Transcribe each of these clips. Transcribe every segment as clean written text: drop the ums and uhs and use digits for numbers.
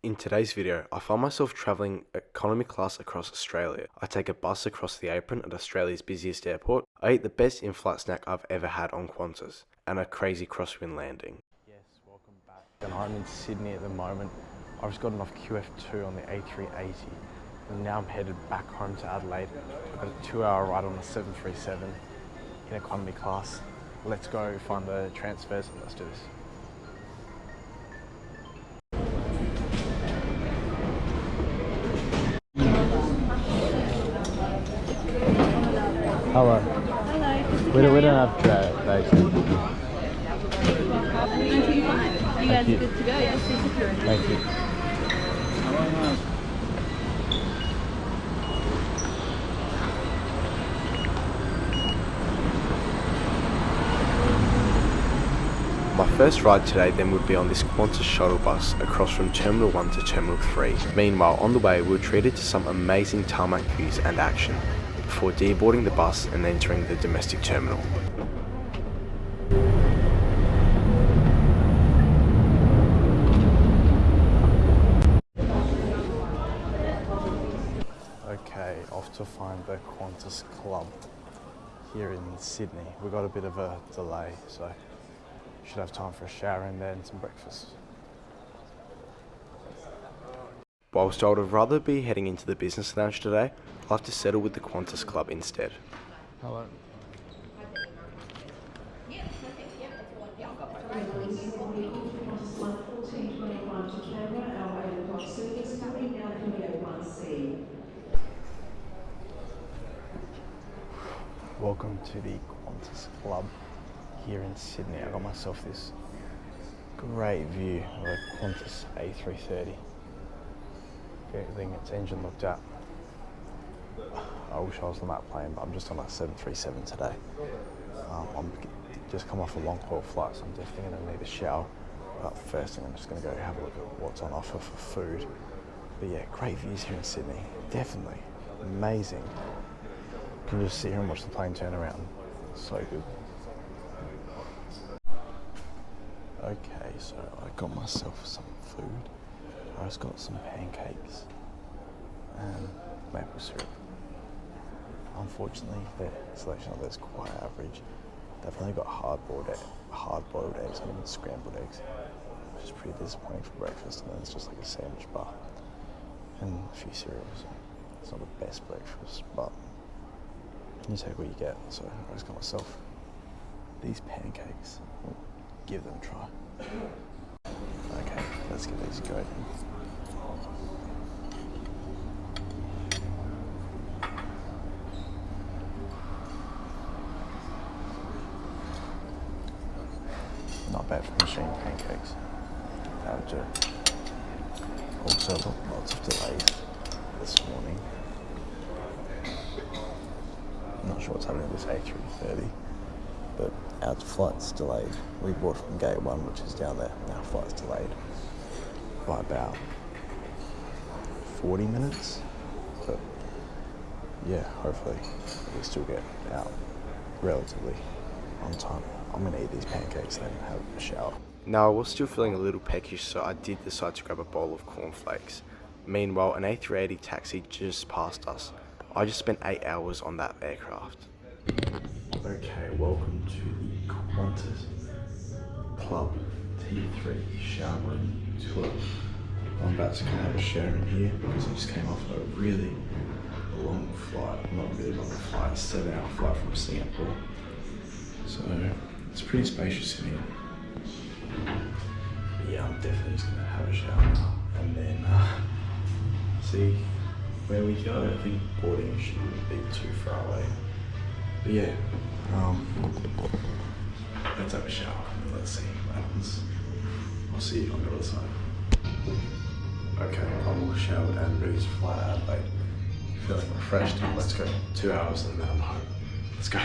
In today's video, I find myself travelling economy class across Australia. I take a bus across the apron at Australia's busiest airport. I eat the best in-flight snack I've ever had on QANTAS, and a crazy crosswind landing. Yes, welcome back. And I'm in Sydney at the moment. I've just gotten off QF2 on the A380, and now I'm headed back home to Adelaide. I've got a 2-hour ride on the 737 in economy class. Let's go find the transfers and let's do this. Hello. Hello. We don't have bags. You guys are good to go, yes? Thank you. My first ride today then would be on this QANTAS shuttle bus across from Terminal 1 to Terminal 3. Meanwhile, on the way we were treated to some amazing tarmac views and action, before deboarding the bus and entering the domestic terminal. Okay, off to find the QANTAS Club here in Sydney. We got a bit of a delay, so should have time for a shower and then some breakfast. Whilst I would have rather be heading into the business lounge today, I'll have to settle with the QANTAS Club instead. Hello. Welcome to the QANTAS Club here in Sydney. I got myself this great view of a QANTAS A330. Getting its engine looked at. I wish I was on that plane, but I'm just on a 737 today. I'm just come off a long haul flight, so I'm definitely going to need a shower. But first thing, I'm just going to go have a look at what's on offer for food. But yeah, great views here in Sydney. Definitely amazing. You can just sit here and watch the plane turn around. So good. Okay, so I got myself some food. I just got some pancakes and maple syrup. Unfortunately, the selection of those is quite average. They've only got hard-boiled eggs, not even scrambled eggs, which is pretty disappointing for breakfast. And then it's just like a sandwich bar and a few cereals. It's not the best breakfast, but you take what you get. So I just got myself these pancakes. We'll give them a try. Okay, let's get these going. Not bad for machine pancakes. That'll do. Also, lots of delays this morning. I'm not sure what's happening with this A330, but our flight's delayed. We boarded from gate 1, which is down there. Our flight's delayed by about 40 minutes. But yeah, hopefully we still get out relatively on time. I'm going to eat these pancakes then have a shower. Now, I was still feeling a little peckish, so I did decide to grab a bowl of cornflakes. Meanwhile, an A380 taxi just passed us. I just spent 8 hours on that aircraft. Okay, welcome to the QANTAS Club T3 shower room tour. I'm about to come have a shower in here because I just came off a really long flight. Not really long flight, a 7-hour flight from Singapore. So it's pretty spacious in here. But yeah, I'm definitely just gonna have a shower now and then see where we go. I think boarding shouldn't be too far away. But yeah, let's have a shower and let's see what happens. I'll see you on the other side. Okay, I'm all showered and ready to fly out of Adelaide. Feeling refreshed. Let's go. 2 hours and then I'm home. Let's go.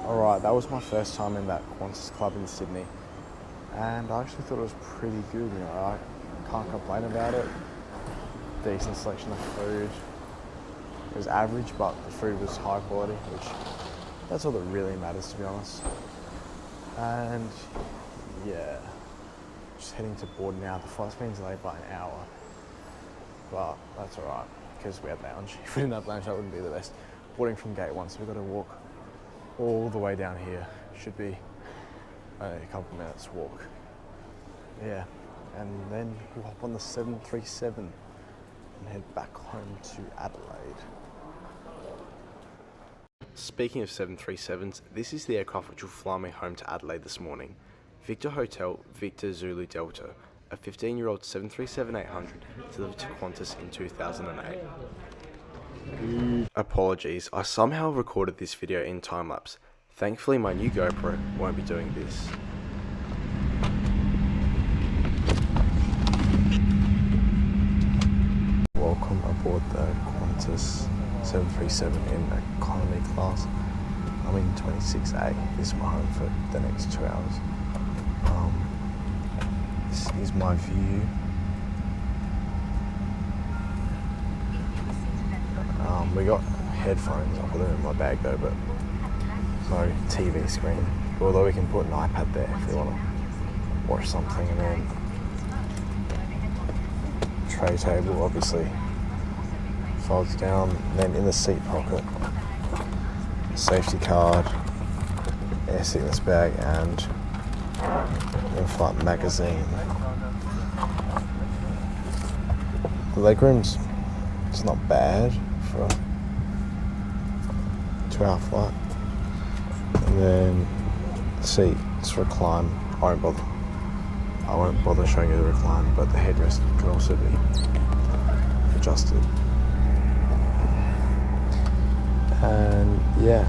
Alright, that was my first time in that QANTAS Club in Sydney, and I actually thought it was pretty good. You know, I can't complain about it. Decent selection of food. It was average, but the food was high quality, which that's all that really matters, to be honest. And yeah, just heading to board now. The flight's been delayed by an hour, but that's all right because we had lounge. If we didn't have lounge, that wouldn't be the best. Boarding from gate 1, so we've got to walk all the way down here. Should be a couple of minutes walk. Yeah, and then we'll hop on the 737 and head back home to Adelaide. Speaking of 737s, this is the aircraft which will fly me home to Adelaide this morning. Victor Hotel, Victor Zulu Delta, a 15-year-old 737-800 delivered to Qantas in 2008. Apologies, I somehow recorded this video in time-lapse. Thankfully my new GoPro won't be doing this. Welcome aboard the Qantas 737 in economy class. I'm in 26A. This is my home for the next 2 hours. This is my view. We got headphones. I'll put them in my bag though, but no TV screen. Although we can put an iPad there if we want to watch something, and then tray table obviously folds down. And then in the seat pocket, safety card, air sickness bag, and in-flight magazine. The legroom's it's not bad for a 2-hour flight. And then the seats recline. I won't bother showing you the recline, but the headrest can also be adjusted. And yeah,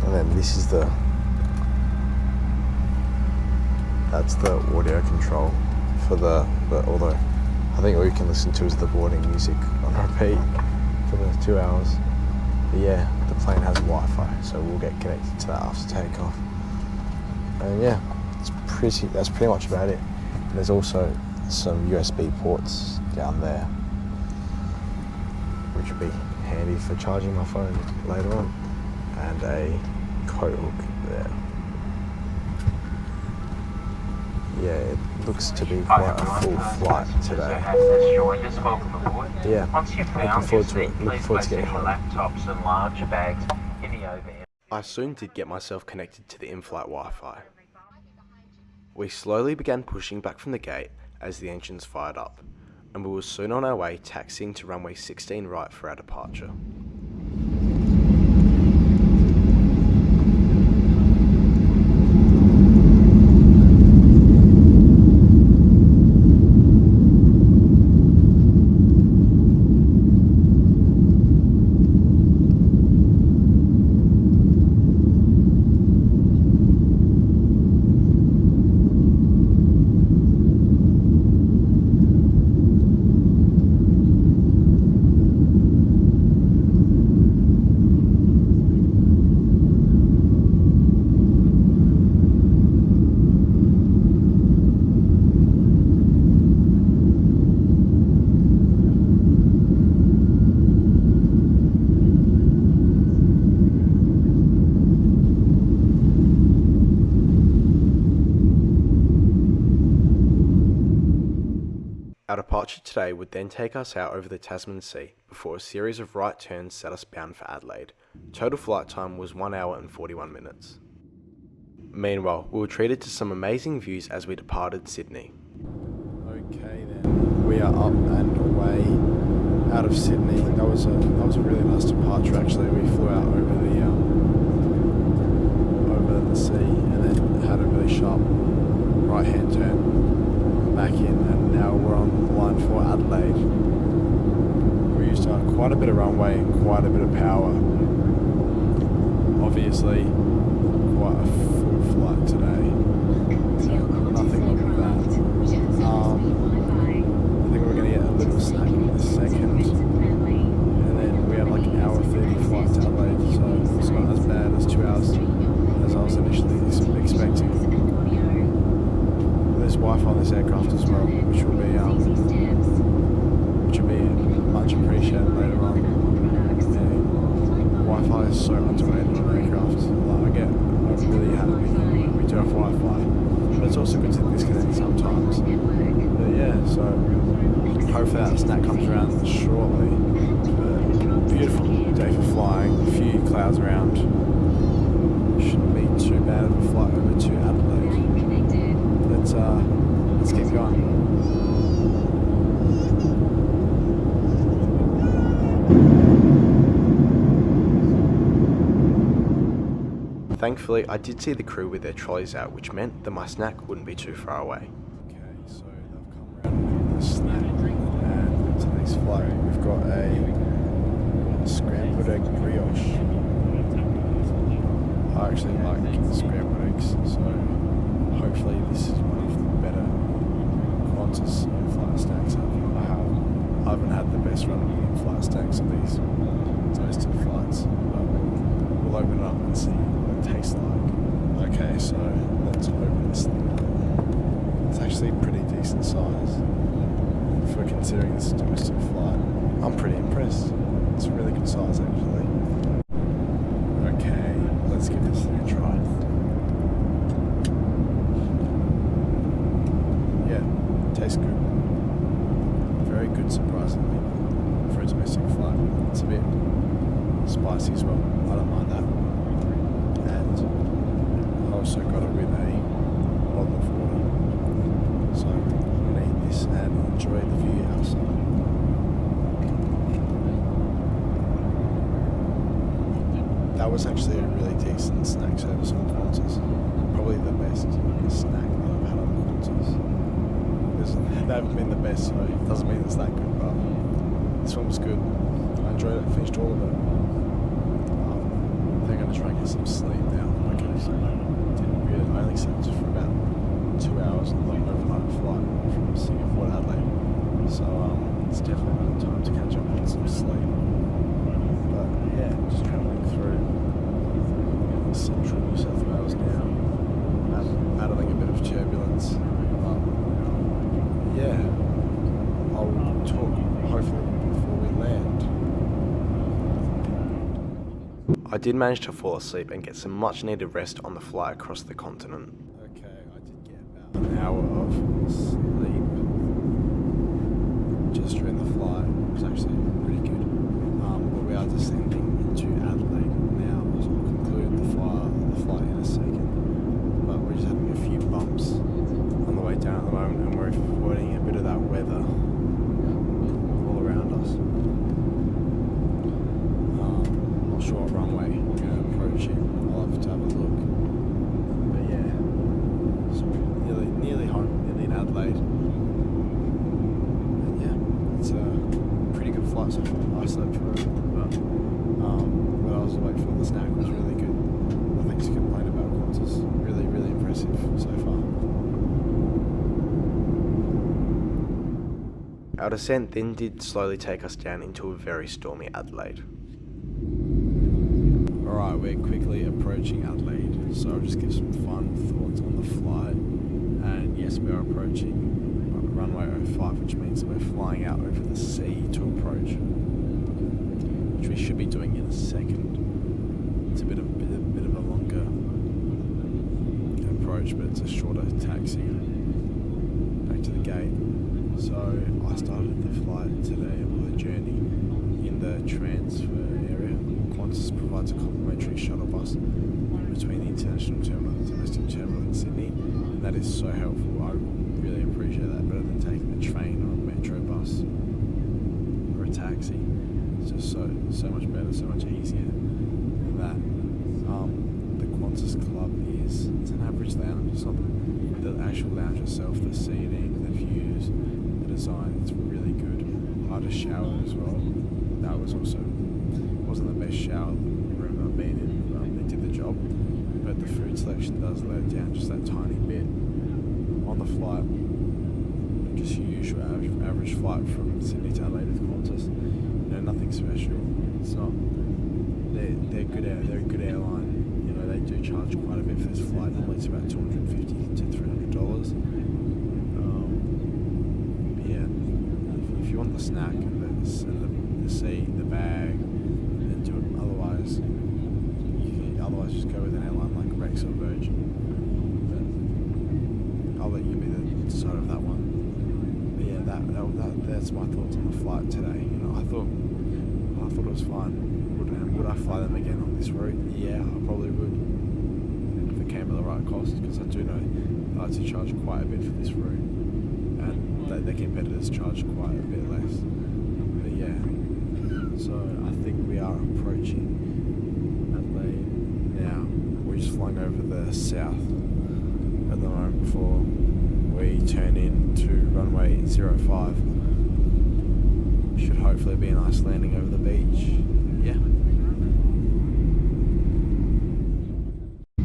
and then this is that's the audio control for although I think all you can listen to is the boarding music on repeat for the 2 hours. But yeah, the plane has Wi-Fi, so we'll get connected to that after takeoff. And yeah, that's pretty much about it. And there's also some USB ports down there, which will be handy for charging my phone later on, and a coat hook there. Yeah, it looks to be quite a full flight today. Yeah, looking forward to it. Looking forward to getting home. I soon did get myself connected to the in-flight Wi-Fi. We slowly began pushing back from the gate as the engines fired up, and we were soon on our way taxiing to runway 16 right for our departure. Our departure today would then take us out over the Tasman Sea before a series of right turns set us bound for Adelaide. Total flight time was 1 hour and 41 minutes. Meanwhile, we were treated to some amazing views as we departed Sydney. Okay then, we are up and away out of Sydney. That was a really nice departure actually. We flew out over the sea and then had a really sharp right hand turn back in, and now we're on the line for Adelaide. We used quite a bit of runway and quite a bit of power. Obviously, quite a full flight today. Nothing wrong with that. I think we're going to get a little snack in a second, and then we have like an hour 30 flight to Adelaide, so it's not as bad as 2 hours as I was initially expecting. There's Wi-Fi on this aircraft as well, which will be much appreciated later on. Wi-Fi is so underrated on aircraft. Like, I'm really happy we do have Wi-Fi, but it's also good to disconnect sometimes. But yeah, so hopefully that snack comes around shortly. But beautiful day for flying. A few clouds around. Shouldn't be too bad of a flight over to Adelaide. Let's keep going. Thankfully, I did see the crew with their trolleys out, which meant that my snack wouldn't be too far away. Okay, so they've come around with the snack, and today's flight we've got a scrambled egg brioche. I actually like scrambled eggs, so hopefully this is one of the better Qantas in-flight snacks I have. I haven't had the best run of in-flight snacks of these domestic flights, but we'll open it up and see what it tastes like. Okay, so let's open this thing up. It's actually a pretty decent size for considering this is a domestic flight. I'm pretty impressed. It's a really good size actually. Okay, let's give this thing a try. Yeah, tastes good. Very good, surprisingly, for a domestic flight. It's a bit spicy as well. I don't mind that. And I also got it with a bottle of water. So I'm going to eat this and enjoy the view outside. That was actually a really decent snack service on Qantas. Probably the best snack that I've had on Qantas. They haven't been the best, so it doesn't mean it's that good, but this one was good. I enjoyed it, finished all of it. I think I'm going to try and get some sleep now, because I only slept for about 2 hours on the overnight flight from Singapore to Adelaide. So it's definitely about time to catch up on some sleep. But yeah, just travelling through central New South Wales now, battling a bit of turbulence. But yeah, I'll talk hopefully before we land. I did manage to fall asleep and get some much needed rest on the flight across the continent. Okay, I did get about an hour of sleep just during the flight. It was actually pretty good. But we are descending into Adelaide now, so I'll conclude the flight in a second. But we're just having a few bumps on the way down at the moment, and we're avoiding a bit of that weather all around us. Not sure what runway we're going to approach it. I'll have to have a look. But yeah, so we're nearly home, nearly in Adelaide. And yeah, it's a pretty good flight so far. I slept through it, but when I was awake for the snack was really good. Nothing to complain about. Qantas, really, really impressive so far. Our descent then did slowly take us down into a very stormy Adelaide. Alright, we're quickly approaching Adelaide, so I'll just give some fun thoughts on the flight. And yes, we are approaching runway 05, which means that we're flying out over the sea to approach, which we should be doing in a second. It's a bit of a longer approach, but it's a shorter taxi back to the gate. So I started the flight today, or the journey, in the transfer area. Qantas provides a complimentary shuttle bus between the international terminal and the domestic terminal in Sydney, and that is so helpful. I really appreciate that, better than taking the train or a metro bus or a taxi. It's just so much better, so much easier than that. The Qantas Club it's an average lounge. It's not the actual lounge itself, the seating, the views, the design. It's really good. I had a shower as well. That was also wasn't the best shower room I've been in. They did the job, but the food selection does let it down just that tiny bit on the flight. Just your usual average flight from Sydney to Adelaide with Qantas. Nothing special. It's not. They're good. They're a good airline. They do charge quite a bit for this flight. Normally it's about $250 to $300. Yeah. If you want the snack and the seat, the bag, then do it. Otherwise, otherwise just go with an airline like Rex or Virgin. But I'll let you be the decider of that one. But yeah, that's my thoughts on the flight today. You know, I thought it was fine. Would I fly them again on this route? Yeah, I probably would. If it came at the right cost, because I do know I had to charge quite a bit for this route, and their competitors charge quite a bit less. But yeah, so I think we are approaching Adelaide now. We're just flying over the south at the moment before we turn into runway 05. Should hopefully be a nice landing over the beach. Yeah.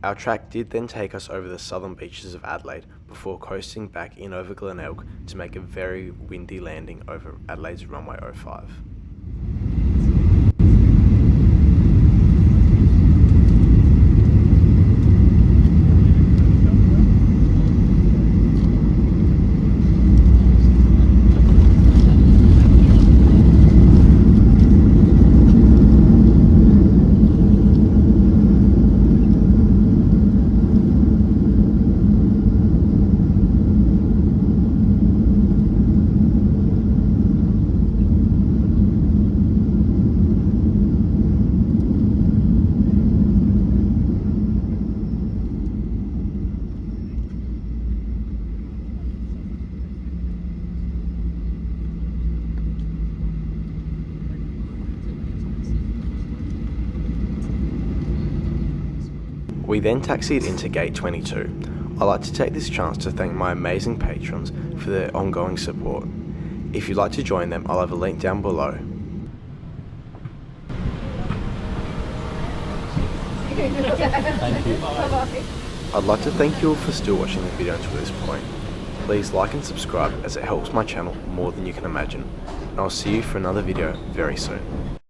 Our track did then take us over the southern beaches of Adelaide before coasting back in over Glenelg to make a very windy landing over Adelaide's runway 05. We then taxied into Gate 22. I'd like to take this chance to thank my amazing patrons for their ongoing support. If you'd like to join them, I'll have a link down below. Thank you. I'd like to thank you all for still watching the video until this point. Please like and subscribe as it helps my channel more than you can imagine. And I'll see you for another video very soon.